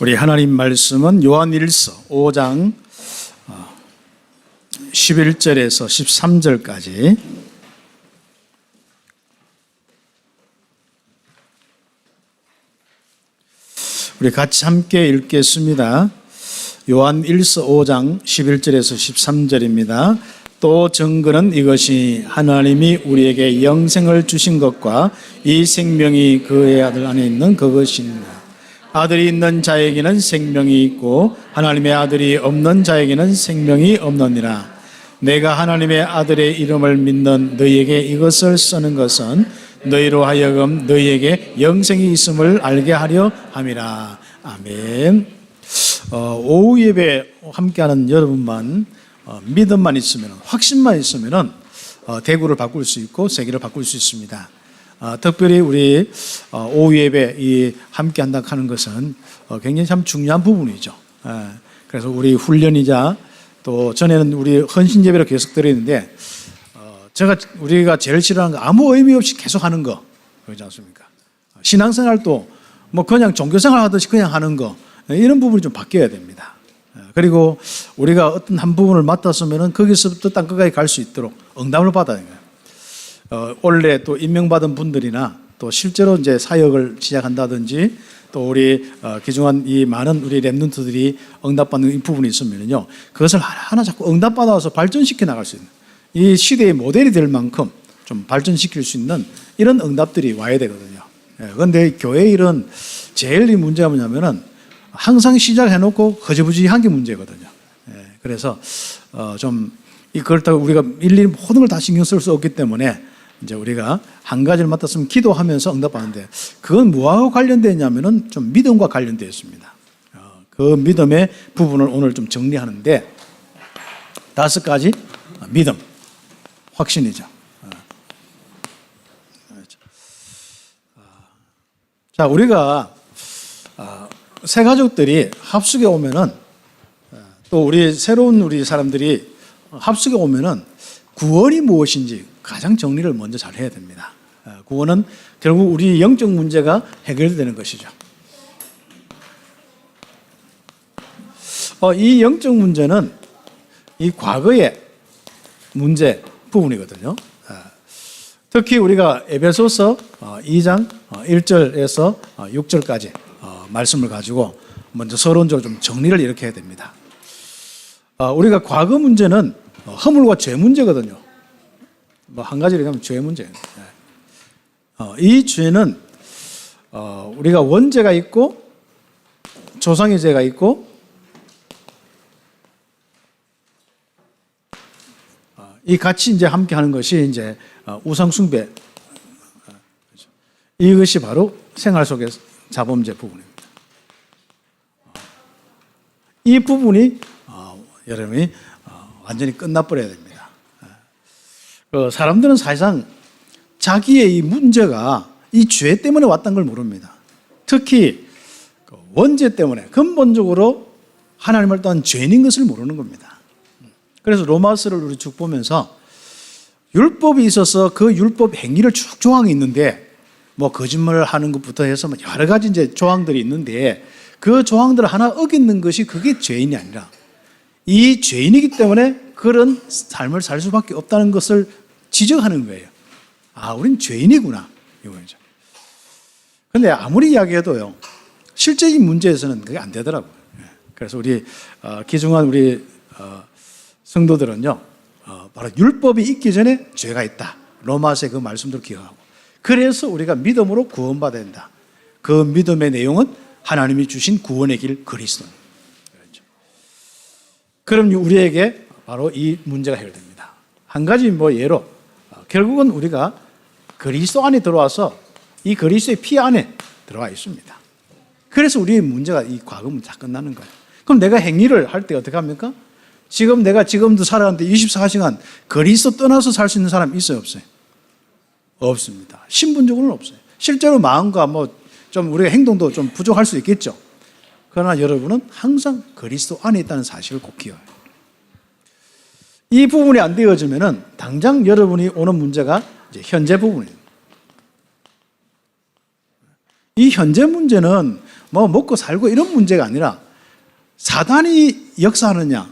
우리 하나님 말씀은 요한일서 5장 11절에서 13절까지 우리 같이 함께 읽겠습니다. 요한일서 5장 11절에서 13절입니다. 또 증거는 이것이 하나님이 우리에게 영생을 주신 것과 이 생명이 그의 아들 안에 있는 그것입니다. 아들이 있는 자에게는 생명이 있고 하나님의 아들이 없는 자에게는 생명이 없느니라. 내가 하나님의 아들의 이름을 믿는 너희에게 이것을 쓰는 것은 너희로 하여금 너희에게 영생이 있음을 알게 하려 함이라. 아멘. 오후 예배 함께하는 여러분만 믿음만 있으면, 확신만 있으면 대구를 바꿀 수 있고 세계를 바꿀 수 있습니다. 특별히 우리 오후 예배 이 함께 한다 하는 것은 굉장히 참 중요한 부분이죠. 그래서 우리 훈련이자 또 전에는 우리 헌신 예배로 계속 드리는데 우리가 제일 싫어하는 거 아무 의미 없이 계속 하는 거 그렇지 않습니까? 신앙생활도 뭐 그냥 종교생활 하듯이 그냥 하는 거 이런 부분이 좀 바뀌어야 됩니다. 그리고 우리가 어떤 한 부분을 맡았으면 거기서부터 땅 끝까지 갈 수 있도록 응답을 받아야 돼요. 원래 또 임명받은 분들이나 또 실제로 이제 사역을 시작한다든지 또 우리 기중한 이 많은 우리 렘넌트들이 응답받는 이 부분이 있으면요, 그것을 하나하나 자꾸 응답받아서 발전시켜 나갈 수 있는 이 시대의 모델이 될 만큼 좀 발전시킬 수 있는 이런 응답들이 와야 되거든요. 그런데 교회의 일은 제일 이 문제가 뭐냐면은 항상 시작해놓고 허지부지한 게 문제거든요. 그래서 좀 그렇다고 우리가 일일이 모든 걸 다 신경 쓸 수 없기 때문에 이제 우리가 한 가지를 맡았으면 기도하면서 응답하는데 그건 뭐하고 관련되어 있냐면은 좀 믿음과 관련되어 있습니다. 그 믿음의 부분을 오늘 좀 정리하는데 5가지 믿음, 확신이죠. 자, 우리가 새 가족들이 합숙에 오면은 또 우리 새로운 우리 사람들이 합숙에 오면은 구원이 무엇인지 가장 정리를 먼저 잘 해야 됩니다. 구원은 결국 우리 영적 문제가 해결되는 것이죠. 이 영적 문제는 이 과거의 문제 부분이거든요. 특히 우리가 에베소서 2장 1절에서 6절까지 말씀을 가지고 먼저 서론적으로 좀 정리를 이렇게 해야 됩니다. 우리가 과거 문제는 허물과 죄 문제거든요. 뭐 한 가지로 얘기하면 죄 문제예요. 이 죄는 우리가 원죄가 있고 조상의 죄가 있고 이 같이 이제 함께 하는 것이 이제 우상 숭배, 이것이 바로 생활 속의 자범죄 부분입니다. 이 부분이 여러분이 완전히 끝나버려야 됩니다. 사람들은 사실상 자기의 이 문제가 이 죄 때문에 왔다는 걸 모릅니다. 특히 원죄 때문에 근본적으로 하나님을 떠난 죄인인 것을 모르는 겁니다. 그래서 로마서를 우리 쭉 보면서 율법이 있어서 그 율법 행위를 쭉 조항이 있는데 뭐 거짓말을 하는 것부터 해서 여러 가지 이제 조항들이 있는데 그 조항들을 하나 어기는 것이 그게 죄인이 아니라 이 죄인이기 때문에 그런 삶을 살 수밖에 없다는 것을 지적하는 거예요. 우린 죄인이구나 이거죠. 그런데 아무리 이야기해도요, 실제 이 문제에서는 그게 안 되더라고요. 그래서 우리 기중한 우리 성도들은요, 바로 율법이 있기 전에 죄가 있다. 로마서의 그 말씀들을 기억하고, 그래서 우리가 믿음으로 구원받아야 된다. 그 믿음의 내용은 하나님이 주신 구원의 길 그리스도입니다. 그럼 우리에게 바로 이 문제가 해결됩니다. 한 가지 예로 결국은 우리가 그리스도 안에 들어와서 이 그리스도의 피 안에 들어와 있습니다. 그래서 우리의 문제가 이 과거 문제 다 끝나는 거예요. 그럼 내가 행위를 할 때 어떻게 합니까? 내가 지금도 살아가는데 24시간 그리스도 떠나서 살 수 있는 사람 있어요, 없어요? 없습니다. 신분적으로는 없어요. 실제로 마음과 좀 우리가 행동도 좀 부족할 수 있겠죠. 그러나 여러분은 항상 그리스도 안에 있다는 사실을 꼭 기억해요. 이 부분이 안 되어지면은 당장 여러분이 오는 문제가 이제 현재 부분이에요. 이 현재 문제는 뭐 먹고 살고 이런 문제가 아니라 사단이 역사하느냐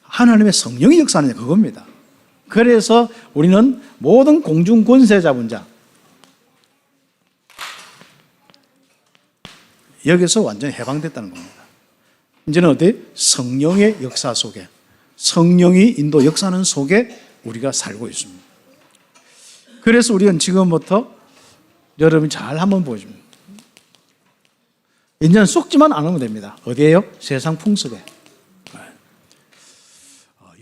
하나님의 성령이 역사하느냐 그겁니다. 그래서 우리는 모든 공중 권세 잡은 자 여기서 완전히 해방됐다는 겁니다. 이제는 어때? 성령의 역사 속에 성령이 인도 역사하는 속에 우리가 살고 있습니다. 그래서 우리는 지금부터 여러분이 잘 한번 보십니다. 이제는 속지만 않으면 됩니다. 어디에요? 세상 풍습에.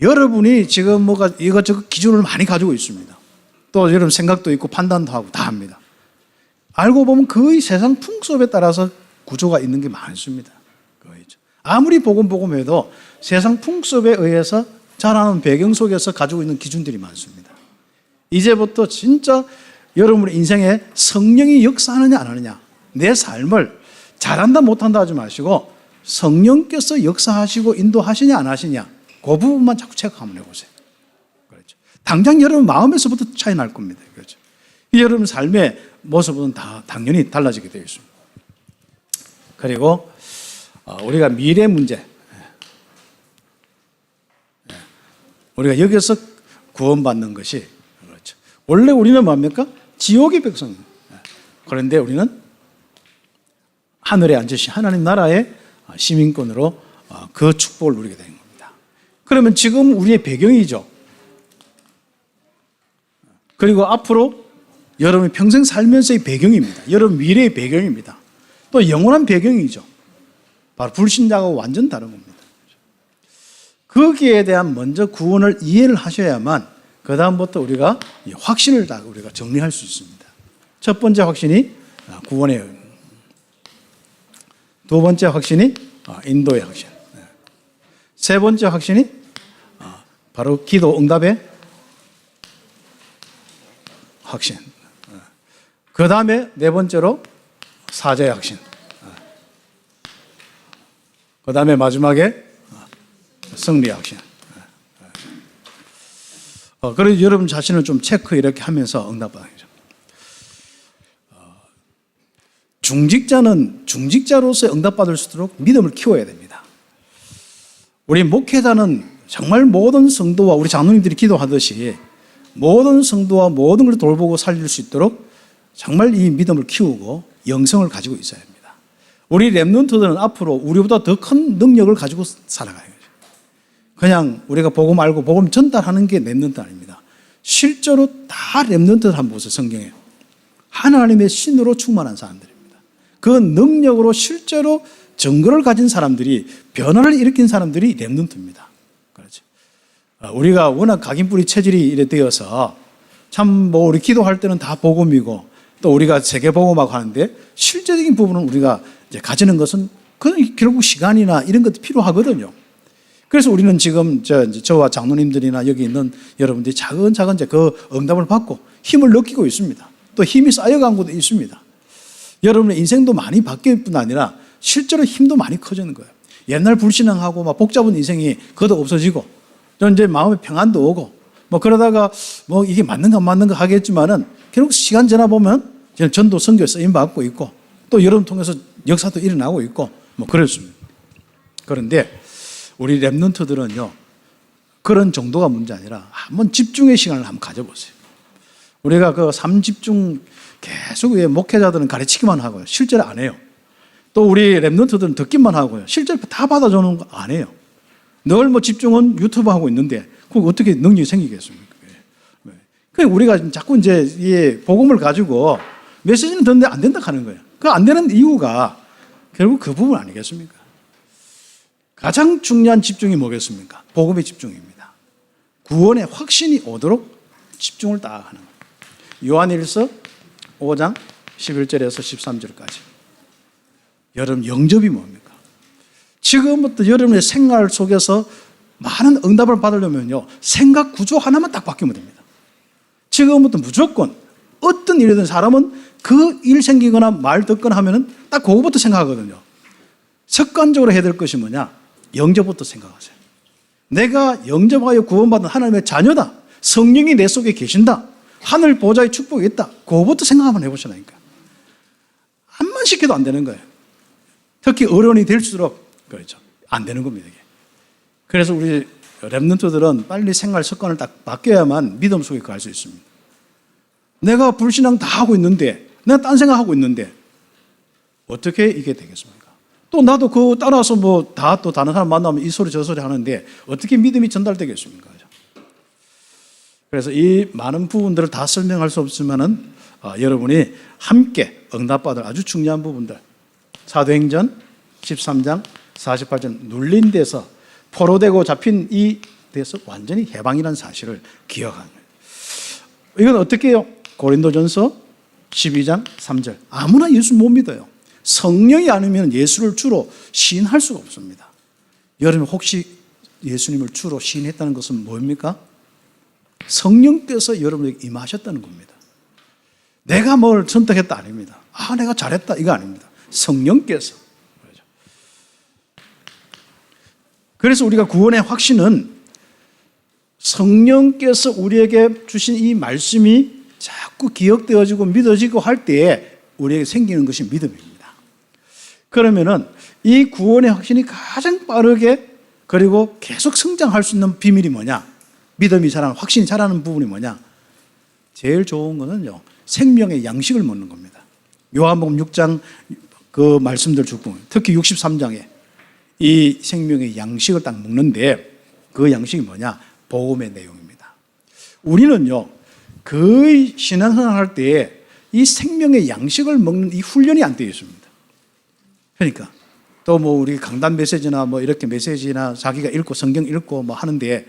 여러분이 지금 뭐가 이것저것 기준을 많이 가지고 있습니다. 또 여러분 생각도 있고 판단도 하고 다 합니다. 알고 보면 거의 세상 풍습에 따라서 구조가 있는 게 많습니다. 아무리 복음해도 세상 풍습에 의해서 자라는 배경 속에서 가지고 있는 기준들이 많습니다. 이제부터 진짜 여러분의 인생에 성령이 역사하느냐 안 하느냐 내 삶을 잘한다 못한다 하지 마시고 성령께서 역사하시고 인도하시냐 안 하시냐 그 부분만 자꾸 체크 한번 해보세요. 그렇죠. 당장 여러분 마음에서부터 차이 날 겁니다. 그렇죠. 여러분 삶의 모습은 다 당연히 달라지게 되어 있습니다. 그리고 우리가 미래 문제 우리가 여기서 구원받는 것이 그렇죠. 원래 우리는 뭡니까? 지옥의 백성입니다. 그런데 우리는 하늘에 앉으신 하나님 나라의 시민권으로 그 축복을 누리게 되는 겁니다. 그러면 지금 우리의 배경이죠. 그리고 앞으로 여러분이 평생 살면서의 배경입니다. 여러분 미래의 배경입니다. 또 영원한 배경이죠. 바로 불신자하고 완전 다른 겁니다. 거기에 대한 먼저 구원을 이해를 하셔야만 그 다음부터 우리가 확신을 다 우리가 정리할 수 있습니다. 첫 번째 확신이 구원의 두 번째 확신이 인도의 확신. 세 번째 확신이 바로 기도 응답의 확신. 그 다음에 네 번째로 사자의 확신. 그 다음에 마지막에 승리의 확신. 그래서 여러분 자신을 좀 체크 이렇게 하면서 응답받아야죠. 중직자는 중직자로서 응답받을 수 있도록 믿음을 키워야 됩니다. 우리 목회자는 정말 모든 성도와 우리 장로님들이 기도하듯이 모든 성도와 모든 걸 돌보고 살릴 수 있도록 정말 이 믿음을 키우고 영성을 가지고 있어야 합니다. 우리 렘넌트들은 앞으로 우리보다 더 큰 능력을 가지고 살아가요. 그냥 우리가 복음 알고 복음 전달하는 게 렘넌트 아닙니다. 실제로 다 렘넌트를 한번 보세요. 성경에 하나님의 신으로 충만한 사람들입니다. 그 능력으로 실제로 증거를 가진 사람들이 변화를 일으킨 사람들이 렘넌트입니다. 그렇죠. 우리가 워낙 각인뿌리 체질이 이래 되어서 참 뭐 우리 기도할 때는 다 복음이고 또 우리가 세계 복음하고 하는데 실제적인 부분은 우리가 이제 가지는 것은 그건 결국 시간이나 이런 것도 필요하거든요. 그래서 우리는 지금 저와 장로님들이나 여기 있는 여러분들이 차근차근 이제 그 응답을 받고 힘을 느끼고 있습니다. 또 힘이 쌓여간 것도 있습니다. 여러분의 인생도 많이 바뀔 뿐 아니라 실제로 힘도 많이 커지는 거예요. 옛날 불신앙하고 막 복잡한 인생이 거듭 없어지고 또 이제 마음의 평안도 오고 뭐 그러다가 뭐 이게 맞는가 안 맞는가 하겠지만은 결국 시간 지나 보면 전도 선교에 쓰임 받고 있고 또 여러분 통해서 역사도 일어나고 있고 뭐 그렇습니다. 그런데 우리 렘넌트들은요 그런 정도가 문제 아니라 한번 집중의 시간을 한번 가져보세요. 우리가 그 3집중 계속 목회자들은 가르치기만 하고요. 실제로 안 해요. 또 우리 렘넌트들은 듣기만 하고요. 실제로 다 받아주는 거 안 해요. 늘 뭐 집중은 유튜브 하고 있는데 그거 어떻게 능력이 생기겠습니까? 그러니까 우리가 자꾸 이제 이 복음을 가지고 메시지는 듣는데 안 된다 하는 거예요. 그 안 되는 이유가 결국 그 부분 아니겠습니까? 가장 중요한 집중이 뭐겠습니까? 복음의 집중입니다. 구원의 확신이 오도록 집중을 딱 하는 거예요. 요한일서 5장 11절에서 13절까지. 여러분 영접이 뭡니까? 지금부터 여러분의 생활 속에서 많은 응답을 받으려면요 생각 구조 하나만 딱 바뀌면 됩니다. 지금부터 무조건 어떤 일이든 사람은 그 일 생기거나 말 듣거나 하면은 딱 그거부터 생각하거든요. 습관적으로 해야 될 것이 뭐냐? 영접부터 생각하세요. 내가 영접하여 구원받은 하나님의 자녀다. 성령이 내 속에 계신다. 하늘 보좌의 축복이 있다. 그거부터 생각 한번 해보시라니까. 암만 시켜도 안 되는 거예요. 특히 어른이 될수록 그렇죠. 안 되는 겁니다. 이게. 그래서 우리 랩런트들은 빨리 생활 습관을 딱 바뀌어야만 믿음 속에 갈 수 있습니다. 내가 불신앙 다 하고 있는데, 내가 딴 생각하고 있는데 어떻게 이게 되겠습니까? 또 나도 그거 따라서 뭐 다 또 다른 사람 만나면 이 소리 저 소리 하는데 어떻게 믿음이 전달되겠습니까? 그래서 이 많은 부분들을 다 설명할 수 없지만은 여러분이 함께 응답받을 아주 중요한 부분들, 사도행전 13장 48절 눌린 데서 포로되고 잡힌 이 데서 완전히 해방이라는 사실을 기억하는 거예요. 이건 어떻게 해요? 고린도전서 12장 3절. 아무나 예수 못 믿어요. 성령이 아니면 예수를 주로 시인할 수가 없습니다. 여러분 혹시 예수님을 주로 시인했다는 것은 뭡니까? 성령께서 여러분에게 임하셨다는 겁니다. 내가 뭘 선택했다 아닙니다. 내가 잘했다 이거 아닙니다. 성령께서. 그래서 우리가 구원의 확신은 성령께서 우리에게 주신 이 말씀이 자꾸 기억되어지고 믿어지고 할 때에 우리에게 생기는 것이 믿음입니다. 그러면은 이 구원의 확신이 가장 빠르게 그리고 계속 성장할 수 있는 비밀이 뭐냐? 믿음이 자라는, 확신이 자라는 부분이 뭐냐? 제일 좋은 거는요, 생명의 양식을 먹는 겁니다. 요한복음 6장 그 말씀들 죽고, 특히 63장에 이 생명의 양식을 딱 먹는데 그 양식이 뭐냐? 복음의 내용입니다. 우리는요, 거의 신앙생활 할 때 이 생명의 양식을 먹는 이 훈련이 안 되어 있습니다. 그러니까 또 뭐 우리 강단 메시지나 뭐 이렇게 메시지나 자기가 읽고 성경 읽고 뭐 하는데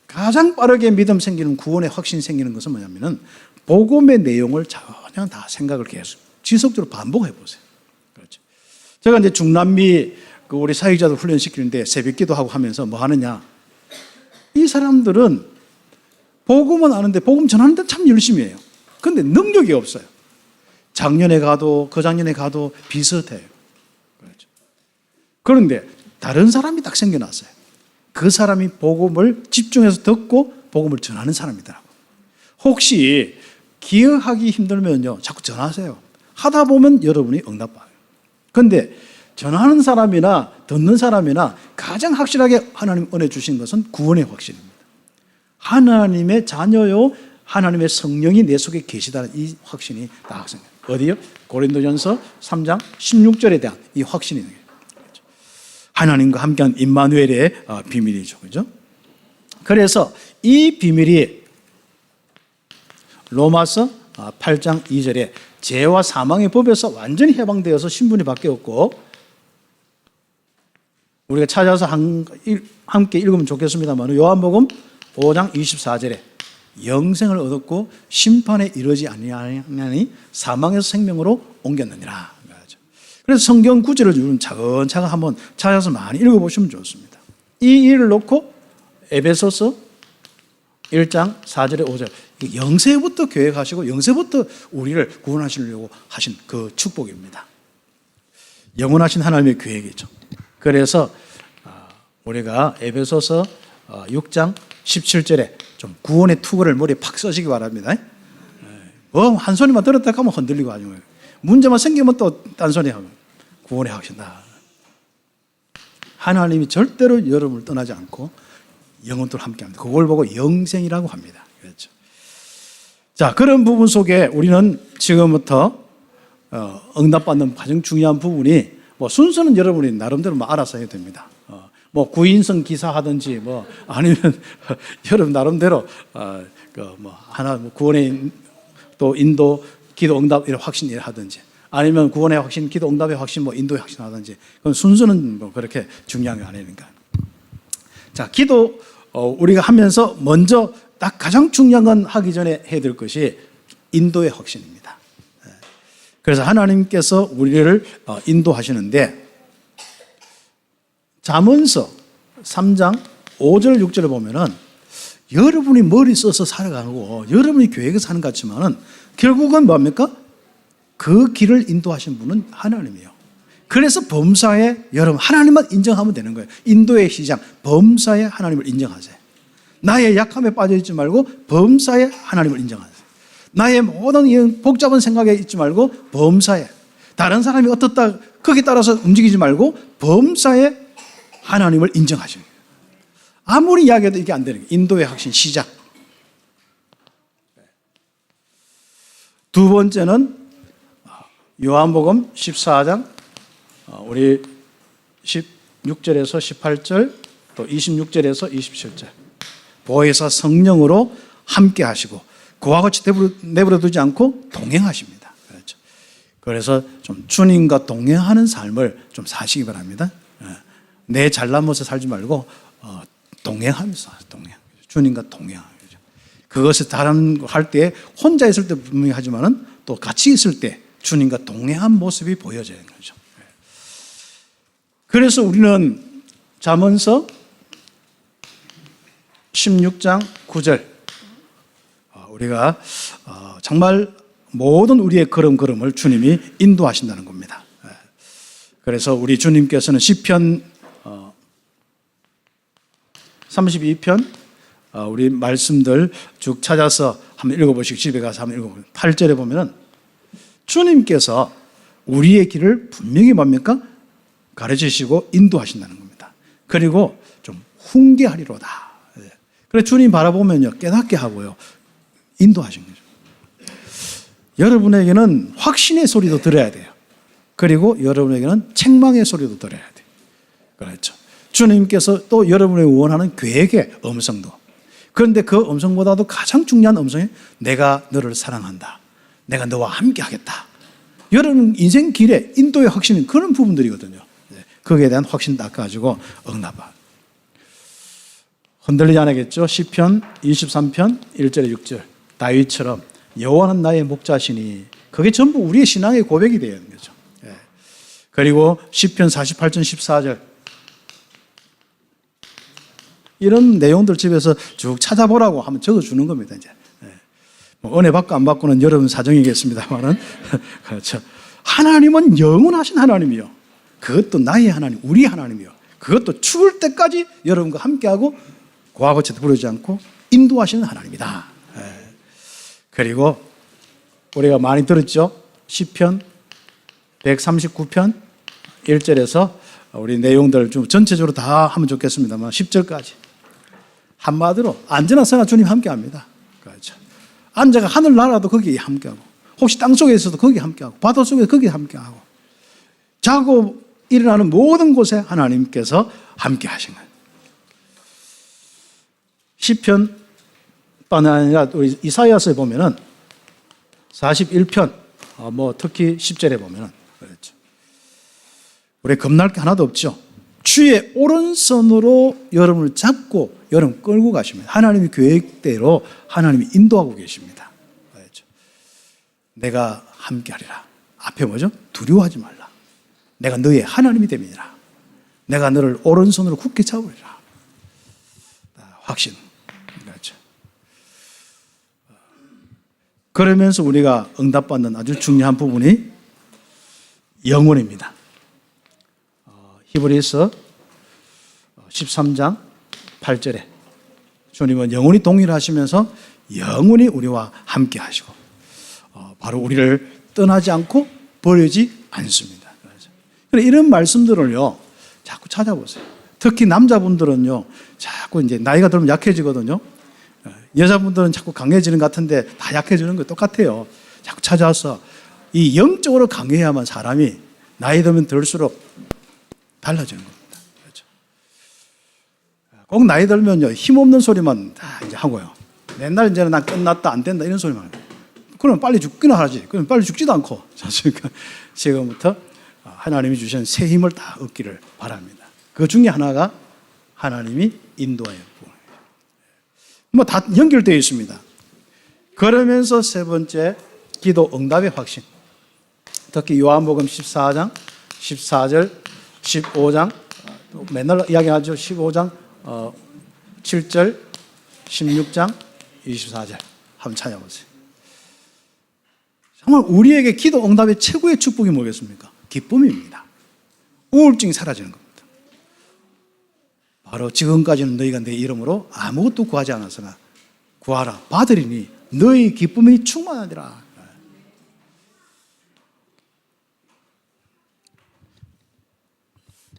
가장 빠르게 믿음 생기는, 구원의 확신 생기는 것은 뭐냐면은 복음의 내용을 전혀 다 생각을 계속 지속적으로 반복해 보세요. 그렇죠. 제가 이제 중남미 그 우리 사역자들 훈련시키는데 새벽 기도하고 하면서 뭐 하느냐? 이 사람들은 복음은 아는데 복음 전하는데 참 열심히 해요. 그런데 능력이 없어요. 작년에 가도 그 작년에 가도 비슷해요. 그렇죠. 그런데 다른 사람이 딱 생겨났어요. 그 사람이 복음을 집중해서 듣고 복음을 전하는 사람이더라고요. 혹시 기억하기 힘들면요, 자꾸 전하세요. 하다 보면 여러분이 응답받아요. 그런데 전하는 사람이나 듣는 사람이나 가장 확실하게 하나님 은혜 주신 것은 구원의 확신입니다. 하나님의 자녀요, 하나님의 성령이 내 속에 계시다는 이 확신이 다 확신이에요. 어디요? 고린도전서 3장 16절에 대한 이 확신이 있는 거예요. 하나님과 함께한 임마누엘의 비밀이죠. 그죠? 그래서 이 비밀이 로마서 8장 2절에 죄와 사망의 법에서 완전히 해방되어서 신분이 바뀌었고, 우리가 찾아서 함께 읽으면 좋겠습니다만 요한복음 5장 24절에 영생을 얻었고 심판에 이르지 아니하니 사망에서 생명으로 옮겼느니라. 그래서 성경 구절을 좀 차근차근 한번 찾아서 많이 읽어보시면 좋습니다. 이 일을 놓고 에베소서 1장 4절에 5절, 영세부터 계획하시고 영세부터 우리를 구원하시려고 하신 그 축복입니다. 영원하신 하나님의 계획이죠. 그래서 우리가 에베소서 6장 17절에 좀 구원의 투구를 머리에 팍 써시기 바랍니다. 한 소리만 들었다 하면 흔들리고 하는 거예요. 문제만 생기면 또 딴소리 하면 구원의 확신다. 하나님이 절대로 여러분을 떠나지 않고 영원토록 함께합니다. 그걸 보고 영생이라고 합니다. 그렇죠. 자, 그런 부분 속에 우리는 지금부터 응답받는 가장 중요한 부분이, 뭐 순서는 여러분이 나름대로 뭐 알아서 해야 됩니다. 뭐 구인성 기사 하든지 뭐 아니면 여러분 나름대로 뭐 하나 뭐 구원의 또 인도 기도 응답 이런 확신 하든지, 아니면 구원의 확신, 기도 응답의 확신, 뭐 인도의 확신 하든지, 그건 순서는 뭐 그렇게 중요한 게 아니니까. 자, 기도 우리가 하면서 먼저 딱 가장 중요한 건 하기 전에 해야 될 것이 인도의 확신입니다. 그래서 하나님께서 우리를 인도하시는데, 잠언서 3장 5절 6절을 보면은 여러분이 머리 써서 살아가고 여러분이 계획해서 사는 것 같지만은 결국은 뭡니까? 그 길을 인도하신 분은 하나님이에요. 그래서 범사에 여러분 하나님만 인정하면 되는 거예요. 인도의 시작, 범사에 하나님을 인정하세요. 나의 약함에 빠져 있지 말고 범사에 하나님을 인정하세요. 나의 모든 복잡한 생각에 있지 말고 범사에, 다른 사람이 어떻다 거기에 따라서 움직이지 말고 범사에 하나님을 인정하시는 거예요. 아무리 이야기해도 이게 안 되는 거예요. 인도의 확신 시작. 두 번째는 요한복음 14장 우리 16절에서 18절 또 26절에서 27절 보혜사 성령으로 함께 하시고 그와 같이 내버려 두지 않고 동행하십니다. 그렇죠. 그래서 좀 주님과 동행하는 삶을 좀 사시기 바랍니다. 내 잘난 모습 살지 말고 동행하면서 주님과 동행하죠. 그것을 다른 거 할 때 혼자 있을 때 분명히 하지만은 또 같이 있을 때 주님과 동행한 모습이 보여져야 하는 거죠. 그래서 우리는 잠언서 16장 9절 우리가 정말 모든 우리의 걸음걸음을 주님이 인도하신다는 겁니다. 그래서 우리 주님께서는 시편 32편 우리 말씀들 쭉 찾아서 한번 읽어보시고 집에 가서 한번 읽어보세요. 8절에 보면은 주님께서 우리의 길을 분명히 뭡니까? 가르치시고 인도하신다는 겁니다. 그리고 좀 훈계하리로다. 그래서 주님 바라보면요 깨닫게 하고요 인도하신 거죠. 여러분에게는 확신의 소리도 들어야 돼요. 그리고 여러분에게는 책망의 소리도 들어야 돼요. 그렇죠. 주님께서 또 여러분이 원하는 계획의 음성도. 그런데 그 음성보다도 가장 중요한 음성이 내가 너를 사랑한다. 내가 너와 함께 하겠다. 여러분 인생 길에 인도의 확신은 그런 부분들이거든요. 거기에 대한 확신 닦아가지고 응답하. 흔들리지 않겠죠? 시편 23편 1절에 6절 다윗처럼 여호와는 나의 목자시니 그게 전부 우리의 신앙의 고백이 되어야 하는 거죠. 그리고 시편 48편 14절 이런 내용들 집에서 쭉 찾아보라고 하면 적어주는 겁니다. 이제 뭐 은혜 받고 안 받고는 여러분 사정이겠습니다만은 그렇죠. 하나님은 영원하신 하나님이요. 그것도 나의 하나님, 우리 하나님이요. 그것도 죽을 때까지 여러분과 함께하고 고하고채도 부르지 않고 인도하시는 하나님이다. 그리고 우리가 많이 들었죠. 시편 139편 1절에서 우리 내용들 좀 전체적으로 다 하면 좋겠습니다만 10절까지 한마디로 안전한 생활 주님 함께합니다. 그렇죠. 앉아가 하늘 나라도 거기에 함께하고 혹시 땅 속에 있어도 거기에 함께하고 바다 속에 거기에 함께하고 자고 일어나는 모든 곳에 하나님께서 함께하신 거예요. 시편뿐 아니라 우리 이사야서에 보면은 41편 뭐 특히 10절에 보면은 그렇죠. 우리 겁날 게 하나도 없죠. 주의 오른손으로 여러분을 잡고 여러분 끌고 가십니다. 하나님의 계획대로 하나님이 인도하고 계십니다. 그렇죠. 내가 함께하리라. 앞에 뭐죠? 두려워하지 말라. 내가 너의 하나님이 됨이라. 내가 너를 오른손으로 굳게 잡으리라. 확신. 그렇죠. 그러면서 우리가 응답받는 아주 중요한 부분이 영원입니다. 히브리서 13장 8절에 주님은 영원히 동일하시면서 영원히 우리와 함께 하시고 바로 우리를 떠나지 않고 버리지 않습니다. 그래서 이런 말씀들을요 자꾸 찾아보세요. 특히 남자분들은요 자꾸 이제 나이가 들면 약해지거든요. 여자분들은 자꾸 강해지는 것 같은데 다 약해지는 거 똑같아요. 자꾸 찾아와서 이 영적으로 강해야만 사람이 나이 들면 들수록 달라지는 겁니다. 그렇죠. 꼭 나이 들면요 힘없는 소리만 다 이제 하고요. 맨날 이제는 난 끝났다 안 된다 이런 소리만 해요. 그럼 빨리 죽기나 하지. 그럼 빨리 죽지도 않고. 그러니까 지금부터 하나님이 주신 새 힘을 다 얻기를 바랍니다. 그 중에 하나가 하나님이 인도하여 뭐 다 연결되어 있습니다. 그러면서 세 번째 기도 응답의 확신. 특히 요한복음 14장 14절 15장 맨날 이야기하죠. 15장 7절 16장 24절 한번 찾아보세요. 정말 우리에게 기도 응답의 최고의 축복이 뭐겠습니까? 기쁨입니다. 우울증이 사라지는 겁니다. 바로 지금까지는 너희가 내 이름으로 아무것도 구하지 않았으나 구하라 받으리니 너희 기쁨이 충만하리라.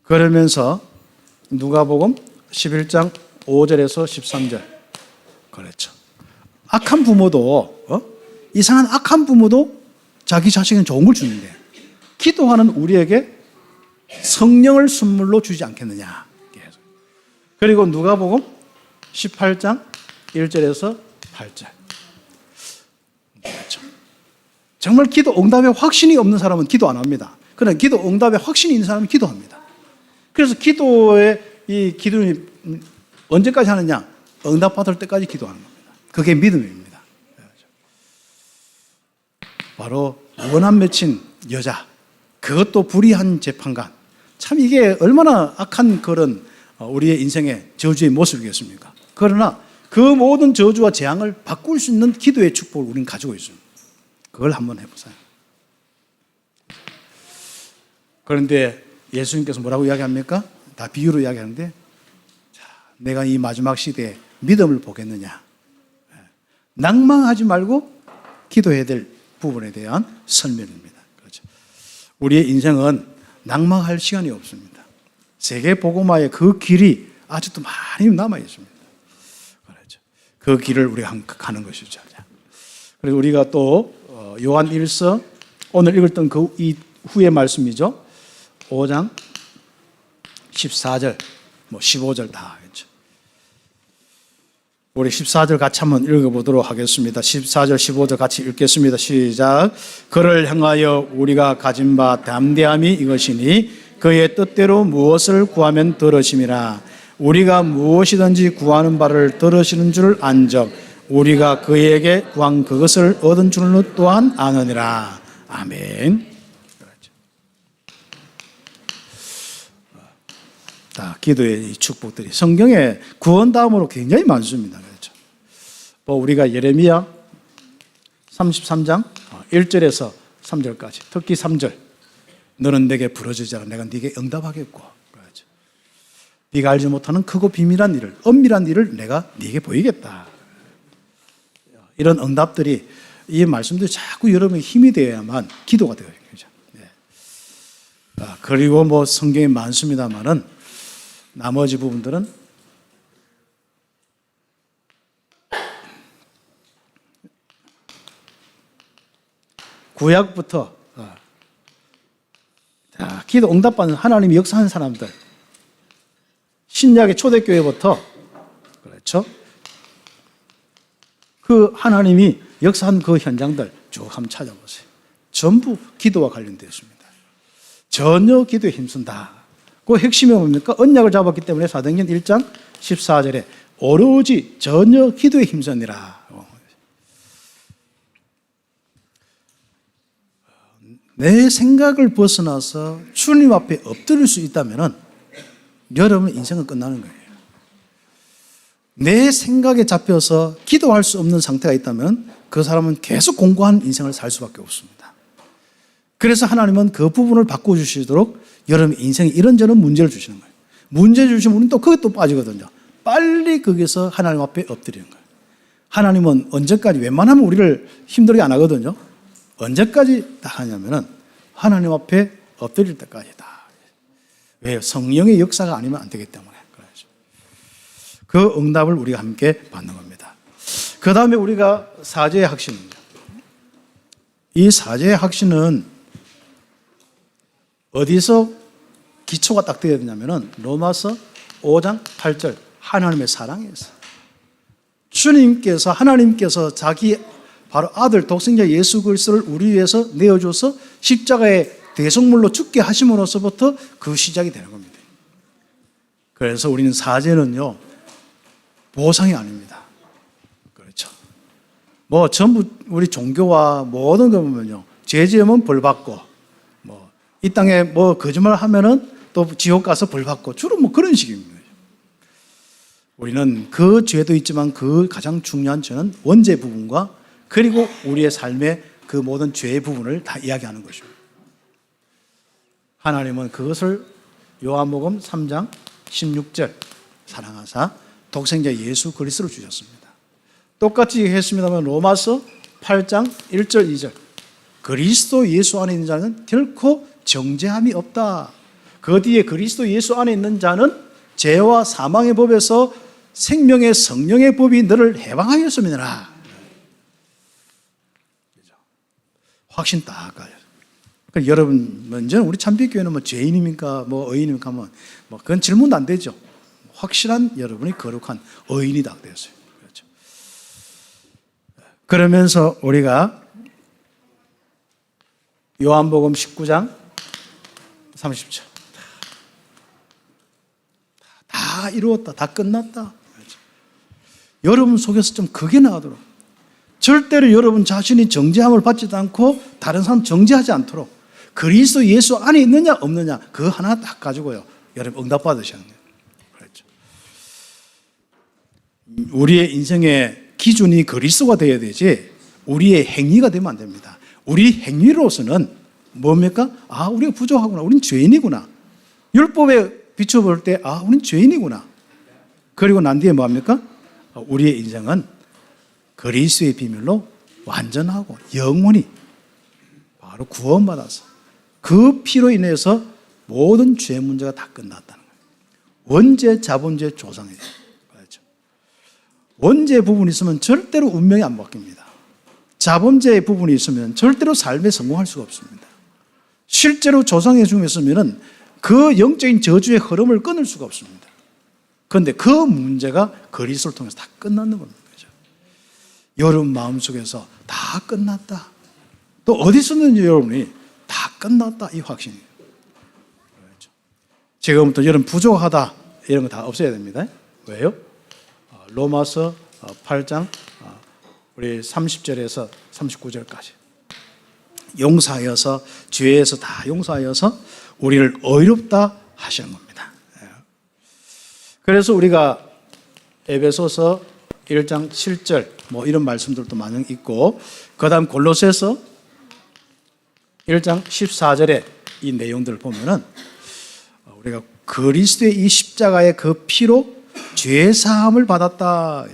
그러면서 누가복음 11장 5절에서 13절 그렇죠. 악한 부모도 이상한 악한 부모도 자기 자식은 좋은 걸 주는데 기도하는 우리에게 성령을 선물로 주지 않겠느냐. 그리고 누가복음 18장 1절에서 8절 그렇죠. 정말 기도 응답에 확신이 없는 사람은 기도 안 합니다. 그러나 기도 응답에 확신이 있는 사람은 기도합니다. 그래서 기도의 이 기도는 언제까지 하느냐? 응답받을 때까지 기도하는 겁니다. 그게 믿음입니다. 바로 원한 맺힌 여자, 그것도 불의한 재판관. 참 이게 얼마나 악한 그런 우리의 인생의 저주의 모습이겠습니까? 그러나 그 모든 저주와 재앙을 바꿀 수 있는 기도의 축복을 우리는 가지고 있습니다. 그걸 한번 해보세요. 그런데 예수님께서 뭐라고 이야기합니까? 다 비유로 이야기하는데, 자, 내가 이 마지막 시대에 믿음을 보겠느냐? 낭망하지 말고 기도해야 될 부분에 대한 설명입니다. 그렇죠. 우리의 인생은 낭망할 시간이 없습니다. 세계 복음화의 그 길이 아직도 많이 남아 있습니다. 그렇죠. 그 길을 우리가 가는 것이죠. 그리고 우리가 또 요한 1서 오늘 읽었던 그 이후의 말씀이죠. 5장 14절, 15절 다 했죠. 우리 14절 같이 한번 읽어보도록 하겠습니다. 14절, 15절 같이 읽겠습니다. 시작. 그를 향하여 우리가 가진 바 담대함이 이것이니 그의 뜻대로 무엇을 구하면 들으심이라. 우리가 무엇이든지 구하는 바를 들으시는 줄 안적 우리가 그에게 구한 그것을 얻은 줄로 또한 아느니라. 아멘. 자, 기도의 이 축복들이 성경에 구원다음으로 굉장히 많습니다. 그렇죠. 우리가 예레미야 33장 1절에서 3절까지, 특히 3절, 너는 내게 부르짖으라 내가 네게 응답하겠고, 그렇죠. 네가 알지 못하는 크고 비밀한 일을, 엄밀한 일을 내가 네게 보이겠다. 이런 응답들이, 이 말씀들이 자꾸 여러분의 힘이 되어야만 기도가 되어요. 그렇죠. 네. 그리고 성경에 많습니다만은 나머지 부분들은 구약부터 기도 응답받는 하나님이 역사한 사람들, 신약의 초대교회부터, 그렇죠? 그 하나님이 역사한 그 현장들 쭉 한번 찾아보세요. 전부 기도와 관련되어 있습니다. 전혀 기도에 힘쓴다. 그 핵심이 뭡니까? 언약을 잡았기 때문에 사도행전 1장 14절에 오로지 전혀 기도에 힘쓰니라. 내 생각을 벗어나서 주님 앞에 엎드릴 수 있다면 여러분 인생은 끝나는 거예요. 내 생각에 잡혀서 기도할 수 없는 상태가 있다면 그 사람은 계속 공고한 인생을 살 수밖에 없습니다. 그래서 하나님은 그 부분을 바꿔주시도록 여러분 인생에 이런저런 문제를 주시는 거예요. 문제 주시면 우리는 또 그게 또 빠지거든요. 빨리 거기서 하나님 앞에 엎드리는 거예요. 하나님은 언제까지, 웬만하면 우리를 힘들게 안 하거든요. 언제까지 다 하냐면은 하나님 앞에 엎드릴 때까지다. 왜요? 성령의 역사가 아니면 안 되기 때문에. 그 응답을 우리가 함께 받는 겁니다. 그 다음에 우리가 사죄의 확신입니다. 이 사죄의 확신은 어디서 기초가 딱 되어야 되냐면은 로마서 5장 8절 하나님의 사랑에서, 주님께서, 하나님께서 자기 바로 아들 독생자 예수 그리스도를 우리 위해서 내어줘서 십자가의 대속물로 죽게 하심으로서부터 그 시작이 되는 겁니다. 그래서 우리는 사죄는요 보상이 아닙니다. 그렇죠. 전부 우리 종교와 모든 거 보면요, 죄 지으면 벌 받고, 이 땅에 거짓말 하면은 또 지옥 가서 벌 받고, 주로 그런 식입니다. 우리는 그 죄도 있지만 그 가장 중요한 죄는 원죄 부분과 그리고 우리의 삶의 그 모든 죄의 부분을 다 이야기하는 것입니다. 하나님은 그것을 요한복음 3장 16절 사랑하사 독생자 예수 그리스도를 주셨습니다. 똑같이 했습니다만 로마서 8장 1절 2절 그리스도 예수 안에 있는 자는 결코 정죄함이 없다. 그 뒤에 그리스도 예수 안에 있는 자는 죄와 사망의 법에서 생명의 성령의 법이 너를 해방하였음이니라. 확신 딱 가요. 그러니까 여러분, 먼저 우리 참빛교회는 뭐 죄인입니까? 뭐 의인입니까? 뭐 그건 질문도 안 되죠. 확실한 여러분이 거룩한 의인이 딱 되었어요. 그렇죠. 그러면서 우리가 요한복음 19장 30절. 다 이루었다. 다 끝났다. 그렇죠. 여러분 속에서 좀 그게 나오도록. 절대로 여러분 자신이 정죄함을 받지도 않고 다른 사람 정죄하지 않도록 그리스도 예수 안에 있느냐 없느냐 그거 하나 딱 가지고요. 여러분 응답 받으셔야 돼요. 그렇죠. 우리의 인생의 기준이 그리스도가 되어야 되지 우리의 행위가 되면 안 됩니다. 우리 행위로서는 뭡니까? 아, 우리가 부족하구나. 우린 죄인이구나. 율법에 비춰볼 때 아, 우린 죄인이구나. 그리고 난 뒤에 뭐합니까? 우리의 인생은 그리스도의 비밀로 완전하고 영원히 바로 구원받아서 그 피로 인해서 모든 죄 문제가 다 끝났다는 거예요. 원죄, 자본죄, 조상이에요. 그렇죠. 원죄 부분이 있으면 절대로 운명이 안 바뀝니다. 자본죄의 부분이 있으면 절대로 삶에 성공할 수가 없습니다. 실제로 조상의 중에 있으면 그 영적인 저주의 흐름을 끊을 수가 없습니다. 그런데 그 문제가 그리스도를 통해서 다 끝나는 겁니다. 그렇죠? 여러분 마음속에서 다 끝났다. 또 어디 있었는지 여러분이 다 끝났다. 이 확신이에요. 그렇죠? 지금부터 여러분 부족하다 이런 거 다 없애야 됩니다. 왜요? 로마서 8장 우리 30절에서 39절까지 용서하여서 죄에서 다 용서하여서 우리를 의롭다 하시는 겁니다. 그래서 우리가 에베소서 1장 7절 뭐 이런 말씀들도 많이 있고 그 다음 골로새서 1장 14절에 이 내용들을 보면은 우리가 그리스도의 이 십자가의 그 피로 죄 사함을 받았다.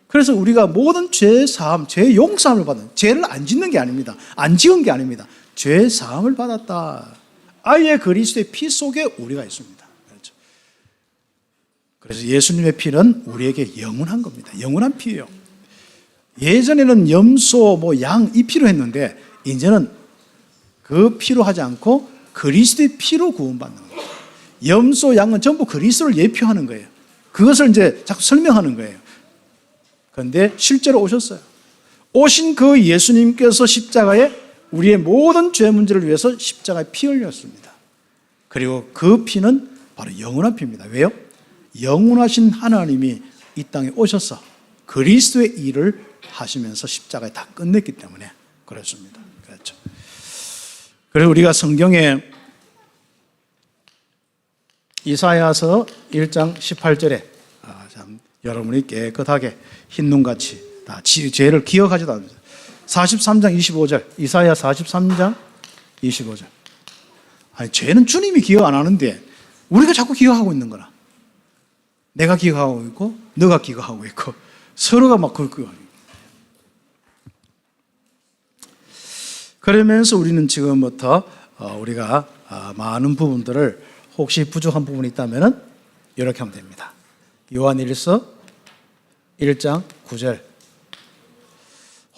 그래서 우리가 모든 죄 사함, 죄 용서함을 받은 죄를 안 짓는 게 아닙니다. 안 지은 게 아닙니다. 죄 사함을 받았다. 아예 그리스도의 피 속에 우리가 있습니다. 그렇죠. 그래서 예수님의 피는 우리에게 영원한 겁니다. 영원한 피예요. 예전에는 염소, 양 이 피로 했는데 이제는 그 피로 하지 않고 그리스도의 피로 구원받는 거예요. 염소, 양은 전부 그리스도를 예표하는 거예요. 그것을 이제 자꾸 설명하는 거예요. 그런데 실제로 오셨어요. 오신 그 예수님께서 십자가에 우리의 모든 죄 문제를 위해서 십자가에 피 흘렸습니다. 그리고 그 피는 바로 영원한 피입니다. 왜요? 영원하신 하나님이 이 땅에 오셔서 그리스도의 일을 하시면서 십자가에 다 끝냈기 때문에 그렇습니다. 그렇죠. 그래서 우리가 성경에 이사야서 1장 18절에 참 여러분이 깨끗하게 흰눈같이 다 죄를 기억하지도 않습니다. 43장 25절 이사야 43장 25절 아니 죄는 주님이 기억 안 하는데 우리가 자꾸 기억하고 있는 거라. 내가 기억하고 있고 너가 기억하고 있고 서로가 막 그거 그러면서 우리는 지금부터 우리가 많은 부분들을 혹시 부족한 부분이 있다면 이렇게 하면 됩니다. 요한일서 1장 9절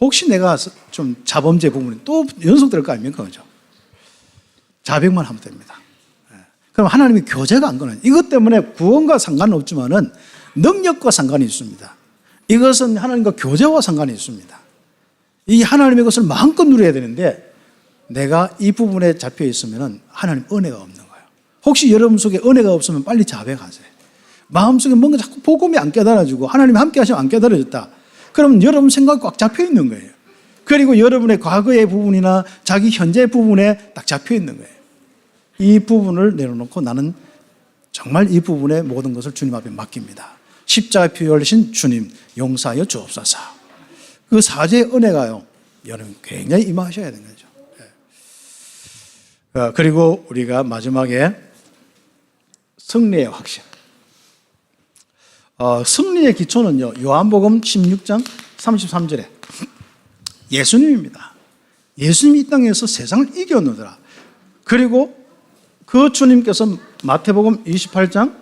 혹시 내가 좀 자범죄 부분이 또 연속될 거 아닙니까? 그죠? 자백만 하면 됩니다. 그럼 하나님이 교제가 안 거는 이것 때문에 구원과 상관은 없지만은 능력과 상관이 있습니다. 이것은 하나님과 교제와 상관이 있습니다. 이 하나님의 것을 마음껏 누려야 되는데 내가 이 부분에 잡혀 있으면은 하나님 은혜가 없는 거예요. 혹시 여러분 속에 은혜가 없으면 빨리 자백하세요. 마음속에 뭔가 자꾸 복음이 안 깨달아지고 하나님이 함께 하시면 안 깨달아졌다. 그럼 여러분 생각이 꽉 잡혀 있는 거예요. 그리고 여러분의 과거의 부분이나 자기 현재 부분에 딱 잡혀 있는 거예요. 이 부분을 내려놓고 나는 정말 이 부분의 모든 것을 주님 앞에 맡깁니다. 십자가 피 흘리신 주님 용서하여 주옵소서. 그 사죄의 은혜가요 여러분 굉장히 임하셔야 되는 거죠. 그리고 우리가 마지막에 승리의 확신. 승리의 기초는요 요한복음 16장 33절에 예수님입니다. 예수님이 이 땅에서 세상을 이겨내더라. 그리고 그 주님께서 마태복음 28장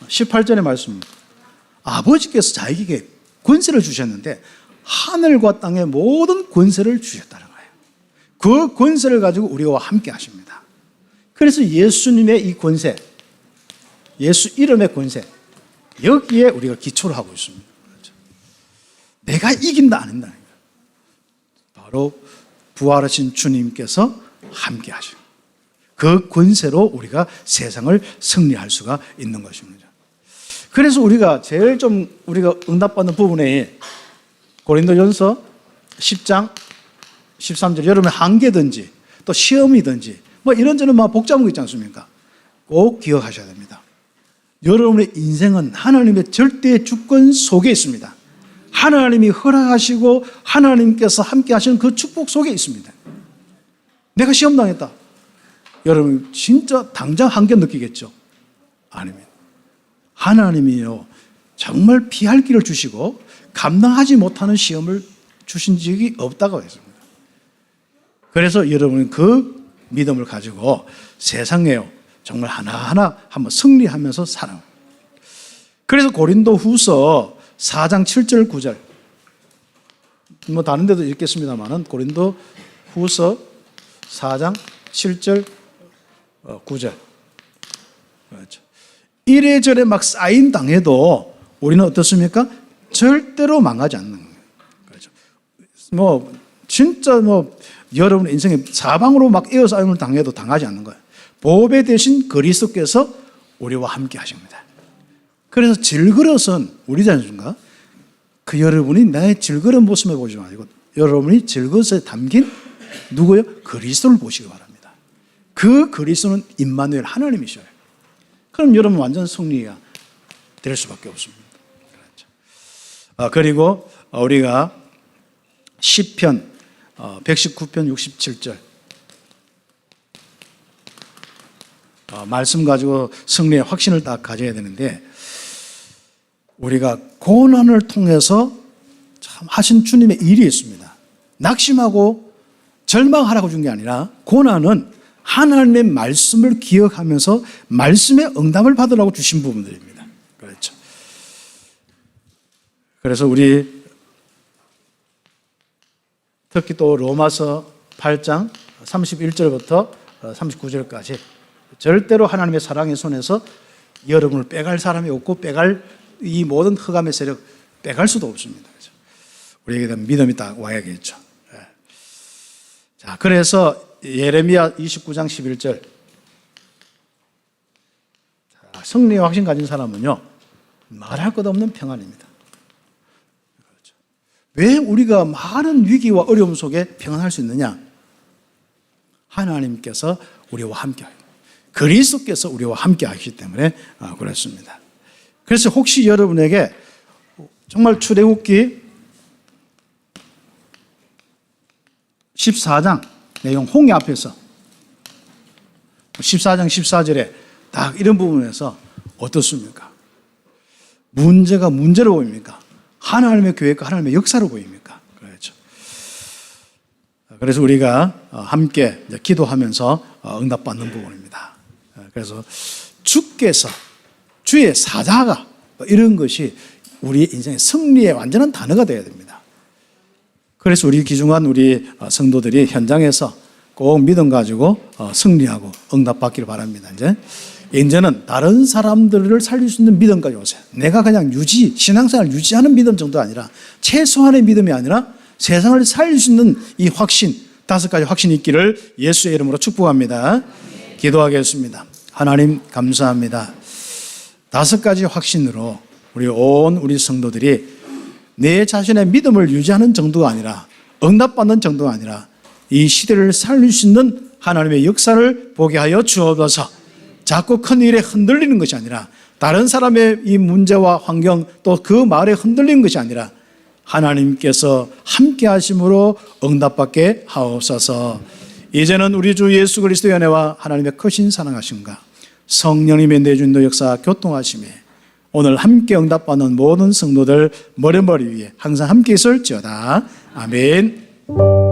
18절의 말씀입니다. 아버지께서 자기에게 권세를 주셨는데 하늘과 땅의 모든 권세를 주셨다는 거예요. 그 권세를 가지고 우리와 함께 하십니다. 그래서 예수님의 이 권세, 예수 이름의 권세, 여기에 우리가 기초를 하고 있습니다. 그렇죠? 내가 이긴다 안 한다. 바로 부활하신 주님께서 함께 하시고 그 권세로 우리가 세상을 승리할 수가 있는 것입니다. 그래서 우리가 제일 좀 우리가 응답받는 부분에 고린도전서 10장 13절 여러분의 한계든지 또 시험이든지 뭐 이런저런 막 복잡한 거 있지 않습니까? 꼭 기억하셔야 됩니다. 여러분의 인생은 하나님의 절대 주권 속에 있습니다. 하나님이 허락하시고 하나님께서 함께 하시는 그 축복 속에 있습니다. 내가 시험 당했다. 여러분 진짜 당장 한계 느끼겠죠? 아닙니다. 하나님이요 정말 피할 길을 주시고 감당하지 못하는 시험을 주신 적이 없다고 했습니다. 그래서 여러분은 그 믿음을 가지고 세상에요 정말 하나하나 한번 승리하면서 살아요. 그래서 고린도 후서 4장 7절 9절 뭐 다른 데도 읽겠습니다만은 고린도 후서 4장 7절 9절 그렇죠. 이래저래 막 쌓인 당해도 우리는 어떻습니까? 절대로 망하지 않는 거예요. 그렇죠. 뭐 진짜 뭐 여러분 인생에 사방으로 막 에어싸임을 당해도 당하지 않는 거예요. 보배 대신 그리스도께서 우리와 함께 하십니다. 그래서 질그릇은 우리잖습니까? 그 여러분이 나의 질그릇 모습을 보지 마시고 여러분이 질그릇에 담긴 누구요? 그리스도를 보시기 바랍니다. 그 그리스도는 임마누엘 하나님이셔요. 그럼 여러분 완전 승리가 될 수밖에 없습니다. 그렇죠. 그리고 우리가 시편 119편 67절 말씀 가지고 승리의 확신을 딱 가져야 되는데 우리가 고난을 통해서 참 하신 주님의 일이 있습니다. 낙심하고 절망하라고 준 게 아니라 고난은 하나님의 말씀을 기억하면서 말씀의 응답을 받으라고 주신 부분들입니다. 그렇죠. 그래서 우리 특히 또 로마서 8장 31절부터 39절까지 절대로 하나님의 사랑의 손에서 여러분을 빼갈 사람이 없고 빼갈 이 모든 흑암의 세력 빼갈 수도 없습니다. 그렇죠? 우리에게 대한 믿음이 딱 와야겠죠. 자, 그래서 예레미야 29장 11절 승리의 확신 가진 사람은요 말할 것 없는 평안입니다. 그렇죠. 왜 우리가 많은 위기와 어려움 속에 평안할 수 있느냐? 하나님께서 우리와 함께 하시고 그리스도께서 우리와 함께 하시기 때문에 그렇습니다. 그래서 혹시 여러분에게 정말 출애굽기 14장 내용 홍해 앞에서 14장 14절에 딱 이런 부분에서 어떻습니까? 문제가 문제로 보입니까? 하나님의 계획과 하나님의 역사로 보입니까? 그렇죠. 그래서 우리가 함께 기도하면서 응답받는 부분입니다. 그래서 주께서 주의 사자가 이런 것이 우리 인생의 승리의 완전한 단어가 되어야 됩니다. 그래서 우리 귀중한 우리 성도들이 현장에서 꼭 믿음 가지고 승리하고 응답받기를 바랍니다. 이제는 다른 사람들을 살릴 수 있는 믿음까지 오세요. 내가 그냥 신앙생활 유지하는 믿음 정도가 아니라 최소한의 믿음이 아니라 세상을 살릴 수 있는 이 확신, 5가지 확신이 있기를 예수의 이름으로 축복합니다. 기도하겠습니다. 하나님 감사합니다. 5가지 확신으로 우리 성도들이 내 자신의 믿음을 유지하는 정도가 아니라 응답받는 정도가 아니라 이 시대를 살릴 수 있는 하나님의 역사를 보게 하여 주옵소서. 자꾸 큰 일에 흔들리는 것이 아니라 다른 사람의 이 문제와 환경 또 그 말에 흔들리는 것이 아니라 하나님께서 함께 하심으로 응답받게 하옵소서. 이제는 우리 주 예수 그리스도의 은혜와 하나님의 크신 사랑하심과 성령님의 내주인도 역사 교통하심에 오늘 함께 응답받는 모든 성도들 머리 위에 항상 함께 있을지어다. 아멘.